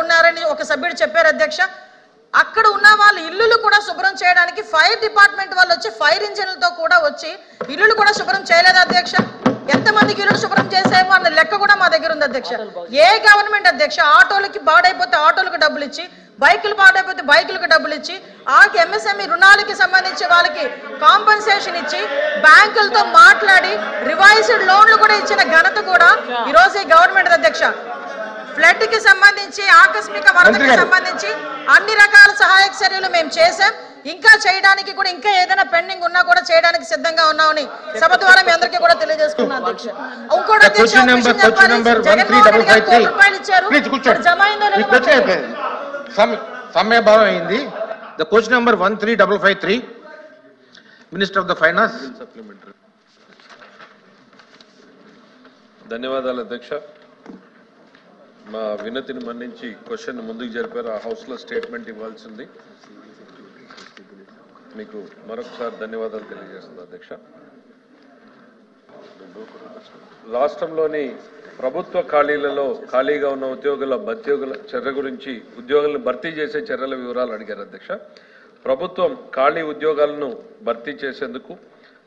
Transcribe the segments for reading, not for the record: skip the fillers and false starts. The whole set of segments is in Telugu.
ఉన్నారని ఒక సభ్యుడు చెప్పారు అధ్యక్ష. అక్కడ ఉన్న వాళ్ళ ఇల్లులు కూడా శుభ్రం చేయడానికి ఫైర్ డిపార్ట్మెంట్ వాళ్ళు వచ్చి ఫైర్ ఇంజిన్లతో కూడా వచ్చి ఇల్లులు కూడా శుభ్రం చేయలేదు అధ్యక్ష. ఎంతమందికి ఇల్లు శుభ్రం చేసేమో అన్న లెక్క కూడా మా దగ్గర ఉంది అధ్యక్ష. ఏ గవర్నమెంట్ అధ్యక్ష ఆటోలకి పాడైపోతే ఆటోలకు డబ్బులు ఇచ్చి, బైకులు పాడైపోతే బైకులకు డబ్బులు ఇచ్చి, ఆకి ఎంఎస్ఎంఈ రుణాలకి సంబంధించి వాళ్ళకి కాంపెన్సేషన్ ఇచ్చి, బ్యాంకులతో మాట్లాడి రివైజ్డ్ లోన్లు కూడా ఇచ్చిన ఘనత కూడా ఈ రోజు ఈ గవర్నమెంట్ అధ్యక్ష. ఫ్లడ్ కి సంబంధించి, ఆకస్మిక వరదకి సంబంధించి అన్ని రకాల సహాయక చర్యలు మేము చేశాం. ఇంకా చేయడానికి కూడా ఇంకా ఏదైనా పెండింగ్ ఉన్నా కూడా చేయడానికి సిద్ధంగా ఉన్నామని సభ ద్వారా మీ అందరికీ కూడా తెలియజేసుకున్నాం అధ్యక్ష. ఇంకోటి అధ్యక్ష, జగన్మోహన్ గారు ₹1 రూపాయలు ఇచ్చారు, జమ అయిందో లేదో సమయభావం అయింది. The question number 13553 minister of the finance. ధన్యవాదాలు అధ్యక్ష. మా వినతిని మన్నించి క్వశ్చన్ ముందుకు జరిపారు. ఆ హౌస్లో స్టేట్మెంట్ ఇవ్వాల్సింది. మీకు మరొకసారి ధన్యవాదాలు తెలియజేస్తుంది అధ్యక్ష. రాష్ట్రంలోని ప్రభుత్వ ఖాళీలలో ఖాళీగా ఉన్న ఉద్యోగుల చర్య గురించి, ఉద్యోగులను భర్తీ చేసే చర్యల వివరాలు అడిగారు అధ్యక్ష. ప్రభుత్వం ఖాళీ ఉద్యోగాలను భర్తీ చేసేందుకు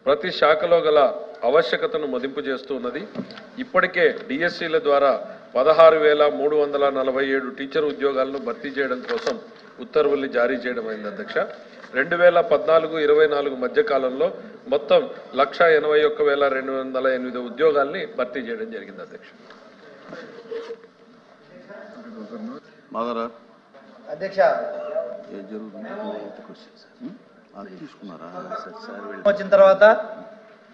ప్రతి శాఖలో గల ఆవశ్యకతను మదింపు చేస్తూ ఉన్నది. ఇప్పటికే డిఎస్సీల ద్వారా 16,347 టీచర్ ఉద్యోగాలను భర్తీ చేయడం కోసం ఉత్తర్వుల్ని జారీ చేయడం అయింది అధ్యక్ష. 2014-24 మధ్య కాలంలో మొత్తం 181,208 ఉద్యోగాల్ని భర్తీ చేయడం జరిగింది అధ్యక్ష. అధ్యక్ష, వచ్చిన తర్వాత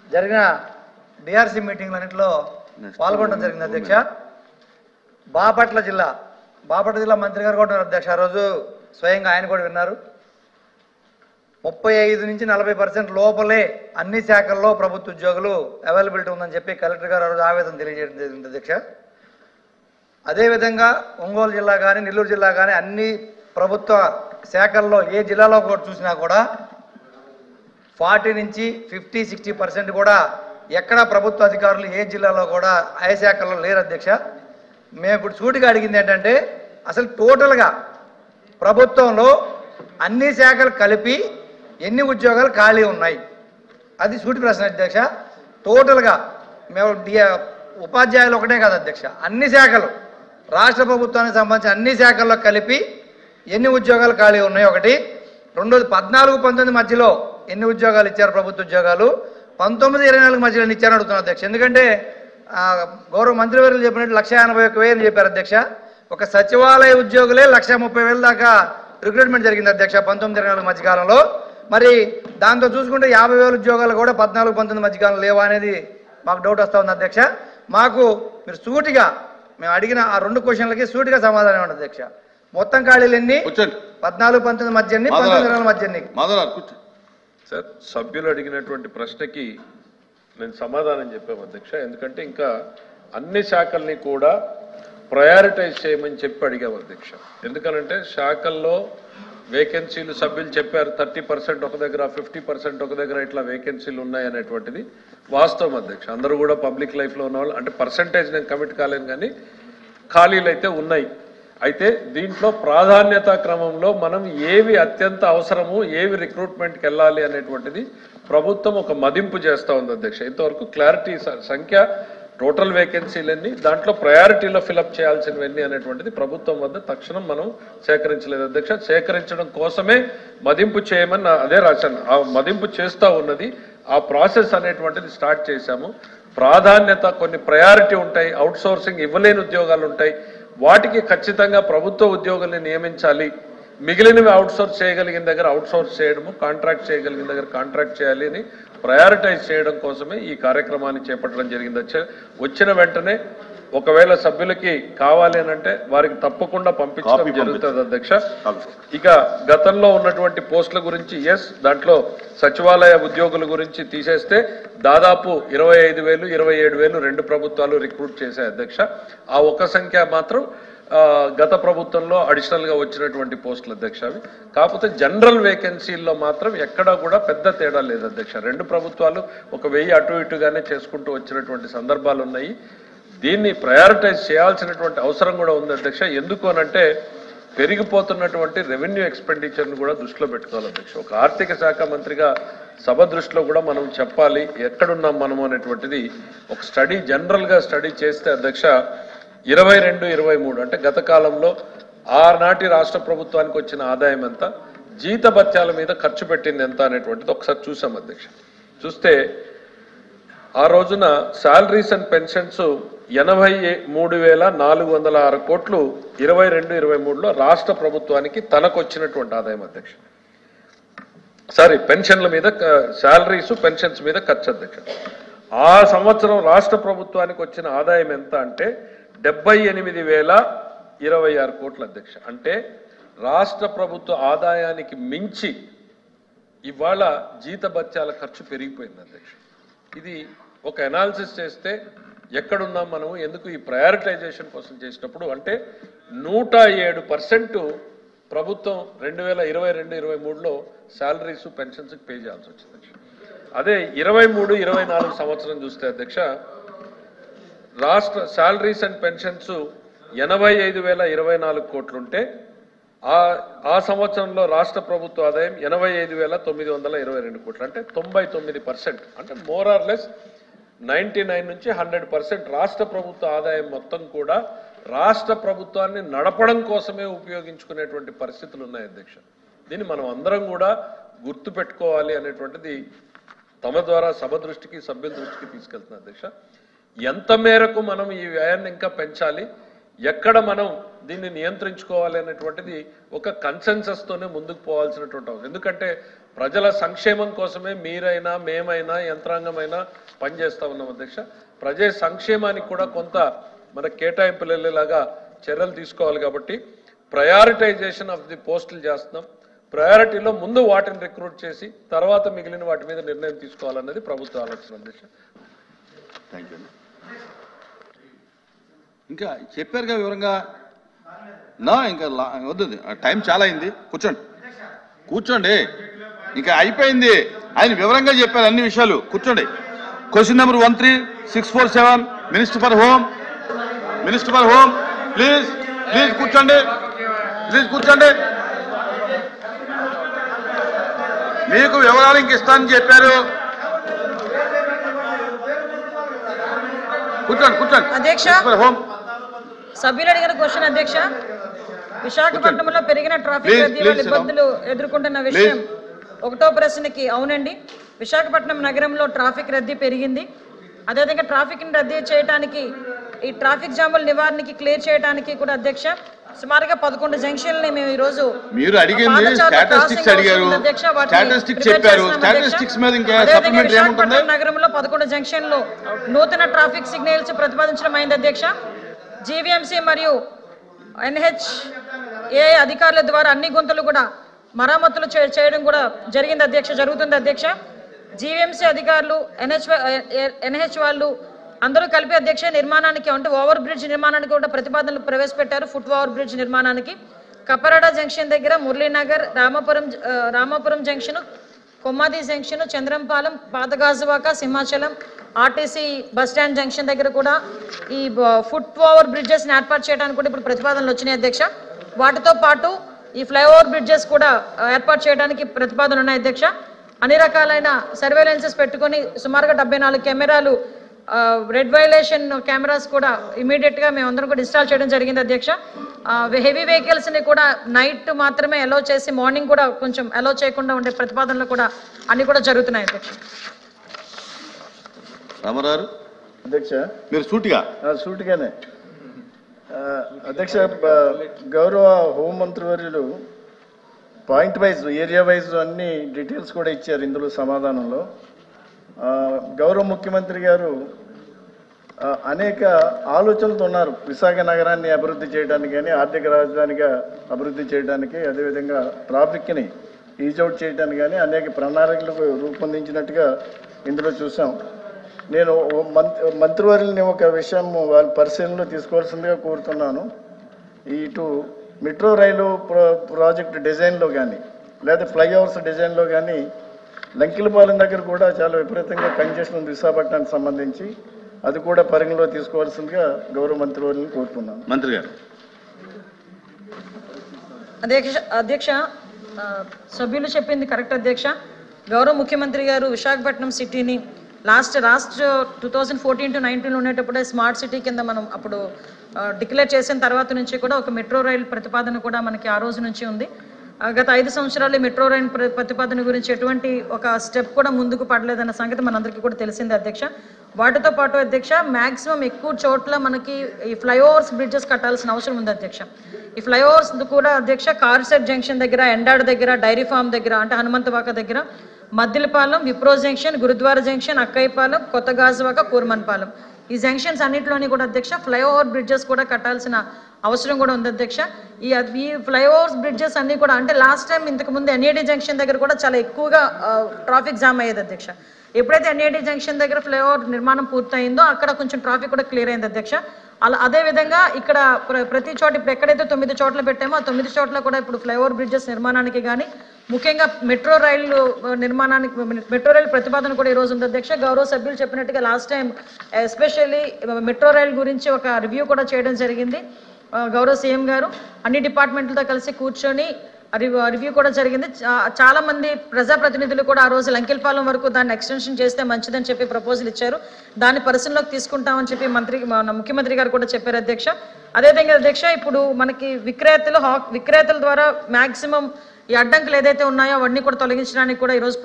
జరిగిన డిఆర్సీ మీటింగ్లన్నింటిలో పాల్గొనడం జరిగింది అధ్యక్ష. బాపట్ల జిల్లా మంత్రి గారు కూడా ఉన్నారు అధ్యక్ష. ఆ రోజు స్వయంగా ఆయన కూడా విన్నారు. 35 నుంచి 40% లోపలే అన్ని శాఖల్లో ప్రభుత్వ ఉద్యోగులు అవైలబిలిటీ ఉందని చెప్పి కలెక్టర్ గారు ఆ రోజు ఆవేదన తెలియజేయడం జరిగింది అధ్యక్ష. అదేవిధంగా ఒంగోలు జిల్లా కానీ, నెల్లూరు జిల్లా కానీ అన్ని ప్రభుత్వ శాఖల్లో ఏ జిల్లాలో కూడా చూసినా కూడా 40 నుంచి 50-60% కూడా ఎక్కడ ప్రభుత్వ అధికారులు ఏ జిల్లాలో కూడా ఏ శాఖల్లో లేరు అధ్యక్ష. మేము ఇప్పుడు సూటిగా అడిగింది ఏంటంటే, అసలు టోటల్గా ప్రభుత్వంలో అన్ని శాఖలు కలిపి ఎన్ని ఉద్యోగాలు ఖాళీ ఉన్నాయి, అది సూటి ప్రశ్న అధ్యక్ష. టోటల్గా మేము ఉపాధ్యాయులు ఒకటే కాదు అధ్యక్ష, అన్ని శాఖలు, రాష్ట్ర ప్రభుత్వానికి సంబంధించిన అన్ని శాఖల్లో కలిపి ఎన్ని ఉద్యోగాలు ఖాళీ ఉన్నాయి ఒకటి. రెండోది 14-19 మధ్యలో ఎన్ని ఉద్యోగాలు ఇచ్చారు ప్రభుత్వ ఉద్యోగాలు, 19-24 మధ్యలో ఎన్ని ఇచ్చారని అడుగుతున్నాను అధ్యక్ష. ఎందుకంటే గౌరవ మంత్రివర్యులు చెప్పినట్టు 151,000 అని చెప్పారు అధ్యక్ష. ఒక సచివాలయ ఉద్యోగులే 130,000 దాకా రిక్రూట్మెంట్ జరిగింది అధ్యక్ష 19-24 మధ్యకాలంలో. మరి దాంతో చూసుకుంటే 50,000 ఉద్యోగాలు కూడా 14-19 మధ్యకాలం లేవా అనేది మాకు డౌట్ వస్తూ ఉంది అధ్యక్ష. మాకు మీరు సూటిగా మేము అడిగిన ఆ 2 క్వశ్చన్లకి సూటిగా సమాధానం ఇవ్వండి అధ్యక్ష. మొత్తం ఖాళీలు ఎన్ని, 14-19 మధ్య ఎన్ని, 19-24 మధ్య ఎన్ని? సార్, సభ్యులు అడిగినటువంటి ప్రశ్నకి నేను సమాధానం చెప్పాము అధ్యక్ష. ఎందుకంటే ఇంకా అన్ని శాఖల్ని కూడా ప్రయారిటైజ్ చేయమని చెప్పి అడిగాము అధ్యక్ష. ఎందుకనంటే శాఖల్లో వేకెన్సీలు సభ్యులు చెప్పారు 30% ఒక దగ్గర, 50% ఒక దగ్గర ఇట్లా వేకెన్సీలు ఉన్నాయనేటువంటిది వాస్తవం అధ్యక్ష. అందరూ కూడా పబ్లిక్ లైఫ్లో ఉన్న వాళ్ళు, అంటే పర్సంటేజ్ నేను కమిట్ కాలేను కానీ ఖాళీలు అయితే ఉన్నాయి. అయితే దీంట్లో ప్రాధాన్యత క్రమంలో మనం ఏవి అత్యంత అవసరము, ఏవి రిక్రూట్మెంట్కి వెళ్ళాలి అనేటువంటిది ప్రభుత్వం ఒక మదింపు చేస్తూ ఉంది అధ్యక్ష. ఇంతవరకు క్లారిటీ సంఖ్య, టోటల్ వేకెన్సీలన్నీ, దాంట్లో ప్రయారిటీలో ఫిలప్ చేయాల్సినవన్నీ అనేటువంటిది ప్రభుత్వం వద్ద తక్షణం మనం సేకరించలేదు అధ్యక్ష. సేకరించడం కోసమే మదింపు చేయమని అదే రాశాను. ఆ మదింపు చేస్తూ ఉన్నది, ఆ ప్రాసెస్ అనేటువంటిది స్టార్ట్ చేశాము. ప్రాధాన్యత, కొన్ని ప్రయారిటీ ఉంటాయి, అవుట్ సోర్సింగ్ ఇవ్వలేని ఉద్యోగాలు ఉంటాయి, వాటికి ఖచ్చితంగా ప్రభుత్వ ఉద్యోగుల్ని నియమించాలి. మిగిలినవి అవుట్ సోర్స్ చేయగలిగిన దగ్గర అవుట్ సోర్స్ చేయడము, కాంట్రాక్ట్ చేయగలిగిన దగ్గర కాంట్రాక్ట్ చేయాలి అని ప్రయారిటైజ్ చేయడం కోసమే ఈ కార్యక్రమాన్ని చేపట్టడం జరిగింది. వచ్చిన వెంటనే ఒకవేళ సభ్యులకి కావాలి అంటే వారికి తప్పకుండా పంపించడం జరుగుతుంది అధ్యక్ష. ఇక గతంలో ఉన్నటువంటి పోస్టుల గురించి, దాంట్లో సచివాలయ ఉద్యోగుల గురించి తీసేస్తే దాదాపు 25,000, 27,000 2 ప్రభుత్వాలు రిక్రూట్ చేశాయి అధ్యక్ష. ఆ ఒక్క సంఖ్య మాత్రం గత ప్రభుత్వంలో అడిషనల్ గా వచ్చినటువంటి పోస్టులు అధ్యక్ష. అవి కాకపోతే జనరల్ వేకెన్సీల్లో మాత్రం ఎక్కడా కూడా పెద్ద తేడా లేదు అధ్యక్ష. 2 ప్రభుత్వాలు 1,000 అటు ఇటుగానే చేసుకుంటూ వచ్చినటువంటి సందర్భాలు ఉన్నాయి. దీన్ని ప్రయారిటైజ్ చేయాల్సినటువంటి అవసరం కూడా ఉంది అధ్యక్ష. ఎందుకు అనంటే పెరిగిపోతున్నటువంటి రెవెన్యూ ఎక్స్పెండిచర్ను కూడా దృష్టిలో పెట్టుకోవాలి అధ్యక్ష. ఒక ఆర్థిక శాఖ మంత్రిగా సభ దృష్టిలో కూడా మనం చెప్పాలి ఎక్కడున్నాం మనము అనేటువంటిది ఒక స్టడీ, జనరల్గా స్టడీ చేస్తే అధ్యక్ష 22-23 అంటే గత కాలంలో ఆనాటి రాష్ట్ర ప్రభుత్వానికి వచ్చిన ఆదాయం ఎంత, జీతభత్యాల మీద ఖర్చు పెట్టింది ఎంత అనేటువంటిది ఒకసారి చూసాం అధ్యక్ష. చూస్తే ఆ రోజున శాలరీస్ అండ్ పెన్షన్స్ 83,406 కోట్లు 22-23లో రాష్ట్ర ప్రభుత్వానికి తనకు వచ్చినటువంటి ఆదాయం అధ్యక్ష. సారీ, పెన్షన్ల మీద, శాలరీస్ పెన్షన్స్ మీద ఖర్చు అధ్యక్ష. ఆ సంవత్సరం రాష్ట్ర ప్రభుత్వానికి వచ్చిన ఆదాయం ఎంత అంటే 78,026 కోట్ల అధ్యక్ష. అంటే రాష్ట్ర ప్రభుత్వ ఆదాయానికి మించి ఇవాళ జీతభత్యాల ఖర్చు పెరిగిపోయింది అధ్యక్ష. ఇది ఒక అనాలిసిస్ చేస్తే ఎక్కడున్నాం మనం, ఎందుకు ఈ ప్రయారిటైజేషన్ కోసం చేసినప్పుడు అంటే 107% ప్రభుత్వం 2022-23లో శాలరీస్ పెన్షన్స్కి పే చేయాల్సి వచ్చింది. అదే 23-24 సంవత్సరం చూస్తే అధ్యక్ష రాష్ట్ర శాలరీస్ అండ్ పెన్షన్స్ 85,024 కోట్లుంటే ఆ సంవత్సరంలో రాష్ట్ర ప్రభుత్వ ఆదాయం 85,922 కోట్లు, అంటే 99%. అంటే మోర్ ఆర్ లెస్ 99 నుంచి 100% రాష్ట్ర ప్రభుత్వ ఆదాయం మొత్తం కూడా రాష్ట్ర ప్రభుత్వాన్ని నడపడం కోసమే ఉపయోగించుకునేటువంటి పరిస్థితులు ఉన్నాయి అధ్యక్ష. దీన్ని మనం అందరం కూడా గుర్తు పెట్టుకోవాలి అనేటువంటిది తమ ద్వారా సభ దృష్టికి, సభ్యుల దృష్టికి తీసుకెళ్తున్నా అధ్యక్ష. ఎంత మేరకు మనం ఈ వ్యయాన్ని ఇంకా పెంచాలి, ఎక్కడ మనం దీన్ని నియంత్రించుకోవాలి అనేటువంటిది ఒక కన్సెన్సస్తోనే ముందుకు పోవాల్సినటువంటి అవసరం. ఎందుకంటే ప్రజల సంక్షేమం కోసమే మీరైనా, మేమైనా, యంత్రాంగమైనా పనిచేస్తా ఉన్నాం అధ్యక్ష. ప్రజా సంక్షేమానికి కూడా కొంత మన కేటాయింపులు వెళ్ళేలాగా చర్యలు తీసుకోవాలి. కాబట్టి ప్రయారిటైజేషన్ ఆఫ్ ది పోస్టులు చేస్తున్నాం. ప్రయారిటీలో ముందు వాటిని రిక్రూట్ చేసి తర్వాత మిగిలిన వాటి మీద నిర్ణయం తీసుకోవాలన్నది ప్రభుత్వ ఆలోచన అధ్యక్ష. Thank you. ఇంకా చెప్పారుగా వివరంగా ఇంకా వద్దు, టైం చాలా అయింది. కూర్చోండి, ఇంకా అయిపోయింది. ఆయన వివరంగా చెప్పారు అన్ని విషయాలు. కూర్చోండి. Question number 13647 minister for home please కూర్చోండి. మీకు వివరాలు ఇంక ఇస్తానని చెప్పారు. కూర్చోండి. అధ్యక్ష, హోమ్ సభ్యులు అడిగిన క్వశ్చన్ అధ్యక్ష, విశాఖపట్నంలో పెరిగిన ట్రాఫిక్ రద్దీ వల్ల ఇబ్బందులు ఎదుర్కొంటున్న విషయం ఒకటో ప్రశ్నకి అవునండి. విశాఖపట్నం నగరంలో ట్రాఫిక్ రద్దీ పెరిగింది. అదేవిధంగా ట్రాఫిక్ ని రద్దీ చేయడానికి, ఈ ట్రాఫిక్ జాముల నివారణకి క్లియర్ చేయడానికి కూడా అధ్యక్ష సుమారుగా 11 జంక్షన్లని మేము ఈ రోజు మీరు అడిగింది స్టాటిస్టిక్స్ అడిగారు, స్టాటిస్టిక్స్ చెప్పారు. స్టాటిస్టిక్స్ మీద ఇంకా సప్లిమెంటరీ ఏముంటుంది? నగరంలో 11 జంక్షన్లు నూతన ట్రాఫిక్ సిగ్నల్స్ ప్రతిపాదించడం అయింది అధ్యక్ష. జీవీఎంసీ మరియు NHAI అధికారుల ద్వారా అన్ని గుంతలు కూడా మరమ్మతులు చేయడం కూడా జరుగుతుంది అధ్యక్ష. జీవీఎంసీ అధికారులు, NH వాళ్ళు అందరూ కలిపి అధ్యక్ష నిర్మాణానికి, అంటే ఓవర్ బ్రిడ్జ్ నిర్మాణానికి కూడా ప్రతిపాదనలు ప్రవేశపెట్టారు. ఫుట్ ఓవర్ బ్రిడ్జ్ నిర్మాణానికి కప్పరాడ జంక్షన్ దగ్గర Muralinagar, Ramapuram junction, Kommadi junction, Chandrampalem, Pathagajuwaka, Simhachalam, RTC bus stand junction దగ్గర కూడా ఈ ఫుట్ ఓవర్ బ్రిడ్జెస్ ఏర్పాటు చేయడానికి కూడా ఇప్పుడు ప్రతిపాదనలు వచ్చినాయి అధ్యక్ష. వాటితో పాటు ఈ ఫ్లైఓవర్ బ్రిడ్జెస్ కూడా ఏర్పాటు చేయడానికి ప్రతిపాదనలు ఉన్నాయి అధ్యక్ష. అన్ని రకాలైన సర్వేలెన్సెస్ పెట్టుకొని సుమారుగా 74 కెమెరాలు, రెడ్ వైలేషన్ కెమెరాస్ కూడా ఇమీడియట్ గా మేమందరం కూడా ఇన్స్టాల్ చేయడం జరిగింది అధ్యక్ష. హెవీ వెహికల్స్ ని కూడా నైట్ మాత్రమే అలౌ చేసి మార్నింగ్ కూడా కొంచెం అలౌ చేయకుండా ఉండే ప్రతిపాదనలు కూడా అన్ని కూడా జరుగుతున్నాయి అధ్యక్ష. రామారావు అధ్యక్ష, మీరు సూటిగానే అధ్యక్ష, గౌరవ హోంమంత్రివర్యులు పాయింట్ వైజ్, ఏరియా వైజ్ అన్ని డీటెయిల్స్ కూడా ఇచ్చారు ఇందులో సమాధానంలో. గౌరవ ముఖ్యమంత్రి గారు అనేక ఆలోచనలతో ఉన్నారు. విశాఖ నగరాన్ని అభివృద్ధి చేయడానికి కానీ, ఆర్థిక రాజధానిగా అభివృద్ధి చేయడానికి, అదేవిధంగా ట్రాఫిక్ని ఈజౌట్ చేయడానికి కానీ అనేక ప్రణాళికలు రూపొందించినట్టుగా ఇందులో చూసాం. నేను మంత్రివర్యులని ఒక విషయం వాళ్ళ పరిశీలనలో తీసుకోవాల్సిందిగా కోరుతున్నాను. ఇటు మెట్రో రైలు ప్రాజెక్ట్ డిజైన్లో కానీ, లేదా ఫ్లైఓవర్స్ డిజైన్లో కానీ లంకిలపాలెం దగ్గర కూడా చాలా విపరీతంగా కంజెషన్ ఉంది విశాఖపట్నానికి సంబంధించి. అది కూడా పరిగణలో తీసుకోవాల్సిందిగా గౌరవ మంత్రివర్యులను కోరుతున్నాను. మంత్రి గారు. అధ్యక్ష సభ్యులు చెప్పింది కరెక్ట్ అధ్యక్ష. గౌరవ ముఖ్యమంత్రి గారు విశాఖపట్నం సిటీని లాస్ట్ 2014 to 19 ఉండేటప్పుడే స్మార్ట్ సిటీ కింద మనం అప్పుడు డిక్లేర్ చేసిన తర్వాత నుంచి కూడా ఒక మెట్రో రైల్ ప్రతిపాదన కూడా మనకి ఆ రోజు నుంచి ఉంది. గత 5 సంవత్సరాలు మెట్రో రైల్ ప్రతిపాదన గురించి ఎటువంటి ఒక స్టెప్ కూడా ముందుకు పడలేదన్న సంగతి మనందరికీ కూడా తెలిసిందే అధ్యక్ష. వాటితో పాటు అధ్యక్ష మ్యాక్సిమం ఎక్కువ చోట్ల మనకి ఈ ఫ్లైఓవర్స్ బ్రిడ్జెస్ కట్టాల్సిన అవసరం ఉంది అధ్యక్ష. ఈ ఫ్లైఓవర్స్ కూడా అధ్యక్ష కార్సెట్ జంక్షన్ దగ్గర, ఎండాడ్ దగ్గర, డైరీ ఫామ్ దగ్గర అంటే హనుమంతవాక దగ్గర, మద్దిలపాలెం, విప్రో జంక్షన్, గురుద్వార జంక్షన్, అక్కయ్యపాలెం, కొత్త గాజువాక, కూర్మన్పాలెం ఈ జంక్షన్స్ అన్నింటిలోని కూడా అధ్యక్ష ఫ్లైఓవర్ బ్రిడ్జెస్ కూడా కట్టాల్సిన అవసరం కూడా ఉంది అధ్యక్ష. ఈ ఫ్లైఓవర్స్ బ్రిడ్జెస్ అన్ని కూడా అంటే లాస్ట్ టైం ఇంతకుముందు ఎన్ఏడి జంక్షన్ దగ్గర కూడా చాలా ఎక్కువగా ట్రాఫిక్ జామ్ అయ్యేది అధ్యక్ష. ఎప్పుడైతే ఎన్ఏడి జంక్షన్ దగ్గర ఫ్లైఓవర్ నిర్మాణం పూర్తయిందో అక్కడ కొంచెం ట్రాఫిక్ కూడా క్లియర్ అయింది అధ్యక్ష. అదే విధంగా ఇక్కడ ప్రతి చోట ఇప్పుడు ఎక్కడైతే 9 చోట్ల పెట్టామో ఆ 9 చోట్ల కూడా ఇప్పుడు ఫ్లైఓవర్ బ్రిడ్జెస్ నిర్మాణానికి కానీ ముఖ్యంగా మెట్రో రైలు నిర్మాణానికి మెట్రో రైలు ప్రతిపాదన కూడా ఈ రోజు ఉంది అధ్యక్ష. గౌరవ సభ్యులు చెప్పినట్టుగా లాస్ట్ టైం ఎస్పెషల్లీ మెట్రో రైలు గురించి ఒక రివ్యూ కూడా చేయడం జరిగింది. గౌరవ సీఎం గారు అన్ని డిపార్ట్మెంట్లతో కలిసి కూర్చొని రివ్యూ కూడా జరిగింది. చాలా మంది ప్రజాప్రతినిధులు కూడా ఆ రోజు లంకెల్పాలెం వరకు దాన్ని ఎక్స్టెన్షన్ చేస్తే మంచిదని చెప్పి ప్రపోజల్ ఇచ్చారు. దాన్ని పరిశీలనలోకి తీసుకుంటామని చెప్పి ముఖ్యమంత్రి గారు కూడా చెప్పారు అధ్యక్ష. అదేవిధంగా అధ్యక్ష ఇప్పుడు మనకి విక్రేతల ద్వారా మాక్సిమం ఈ అడ్డంకులు ఏదైతే ఉన్నాయో అవన్నీ కూడా తొలగించడానికి కూడా ఈరోజు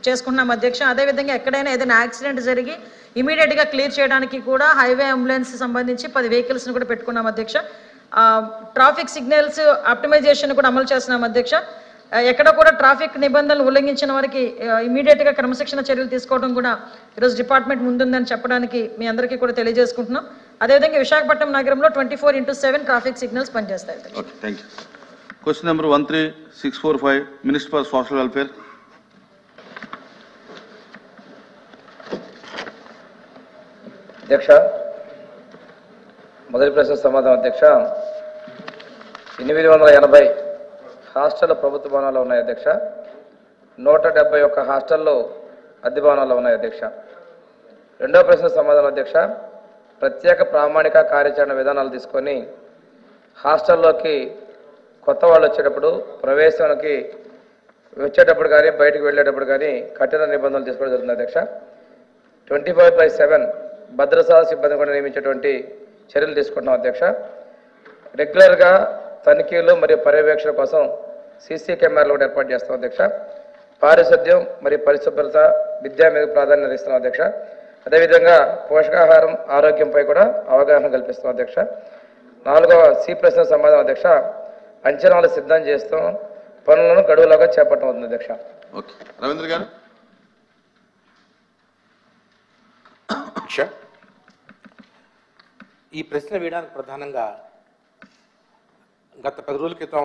చేసుకుంటున్నాం అధ్యక్ష. అదేవిధంగా ఎక్కడైనా ఏదైనా యాక్సిడెంట్ జరిగి ఇమీడియట్గా క్లియర్ చేయడానికి కూడా హైవే అంబులెన్స్ సంబంధించి 10 వెహికల్స్ని కూడా పెట్టుకున్నాం అధ్యక్ష. ట్రాఫిక్ సిగ్నల్స్ ఆప్టిమైజేషన్ కూడా అమలు చేస్తున్నాం అధ్యక్ష. ఎక్కడ కూడా ట్రాఫిక్ నిబంధనలు ఉల్లంఘించిన వారికి ఇమీడియట్గా క్రమశిక్షణ చర్యలు తీసుకోవడం కూడా ఈరోజు డిపార్ట్మెంట్ ముందుందని చెప్పడానికి మీ అందరికీ కూడా తెలియజేసుకుంటున్నాం. అదేవిధంగా విశాఖపట్నం నగరంలో 24/7 ట్రాఫిక్ సిగ్నల్స్ పనిచేస్తాయి. Question number 13645 minister for social welfare. అధ్యక్ష మొదటి ప్రశ్న సమాధానం అధ్యక్ష. 880 హాస్టల్ ప్రభుత్వ భవనాలు ఉన్నాయి అధ్యక్ష. 171 హాస్టల్లో అద్దె భవనాలు ఉన్నాయి అధ్యక్ష. రెండవ ప్రశ్న సమాధానం అధ్యక్ష. ప్రత్యేక ప్రామాణిక కార్యాచరణ విధానాలు తీసుకొని హాస్టల్లోకి కొత్త వాళ్ళు వచ్చేటప్పుడు ప్రవేశానికి వచ్చేటప్పుడు కానీ బయటకు వెళ్ళేటప్పుడు కానీ కఠిన నిబంధనలు తీసుకోవడం జరుగుతుంది అధ్యక్ష. 24/7 భద్రతా సిబ్బంది కూడా నియమించేటువంటి చర్యలు తీసుకుంటున్నాం అధ్యక్ష. రెగ్యులర్గా తనిఖీలు మరియు పర్యవేక్షణ కోసం సీసీ కెమెరాలు కూడా ఏర్పాటు చేస్తాం అధ్యక్ష. పారిశుద్ధ్యం మరియు పరిశుభ్రత విద్య మీద ప్రాధాన్యత ఇస్తున్నాం అధ్యక్ష. అదేవిధంగా పోషకాహారం ఆరోగ్యంపై కూడా అవగాహన కల్పిస్తాం అధ్యక్ష. 4వ సి ప్రశ్న సమాధానం అధ్యక్ష. అంచనాలు సిద్ధం చేస్తాం, పనులను గడువులాగా చేపట్టడం అవుతుంది అధ్యక్ష. ఓకే రవీంద్ర గారు. ఈ ప్రశ్న వేయడానికి ప్రధానంగా గత 10 రోజుల క్రితం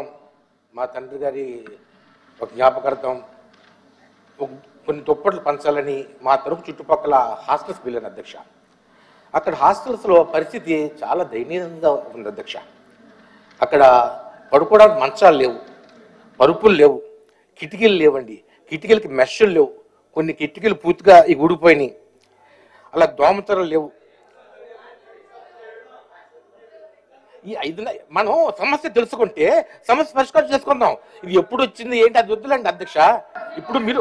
మా తండ్రి గారి ఒక జ్ఞాపకార్థం కొన్ని దుప్పట్లు పంచాలని మా తరపు చుట్టుపక్కల హాస్టల్స్ వెళ్ళాను అధ్యక్ష. అక్కడ హాస్టల్స్లో పరిస్థితి చాలా దయనీయంగా ఉంది అధ్యక్ష. అక్కడ పడుకోవడానికి మంచాలు లేవు, పరుపులు లేవు, కిటికీలు లేవండి, కిటికీలకి మెషలు లేవు, కొన్ని కిటికీలు పూర్తిగా ఊడిపోయినాయి, అలా దోమతెరలు లేవు. ఈ 5 మనం సమస్య తెలుసుకుంటే సమస్య పరిష్కారం చేసుకుందాం. ఇది ఎప్పుడు వచ్చింది ఏంటి అది వద్దులేండి అధ్యక్ష. ఇప్పుడు మీరు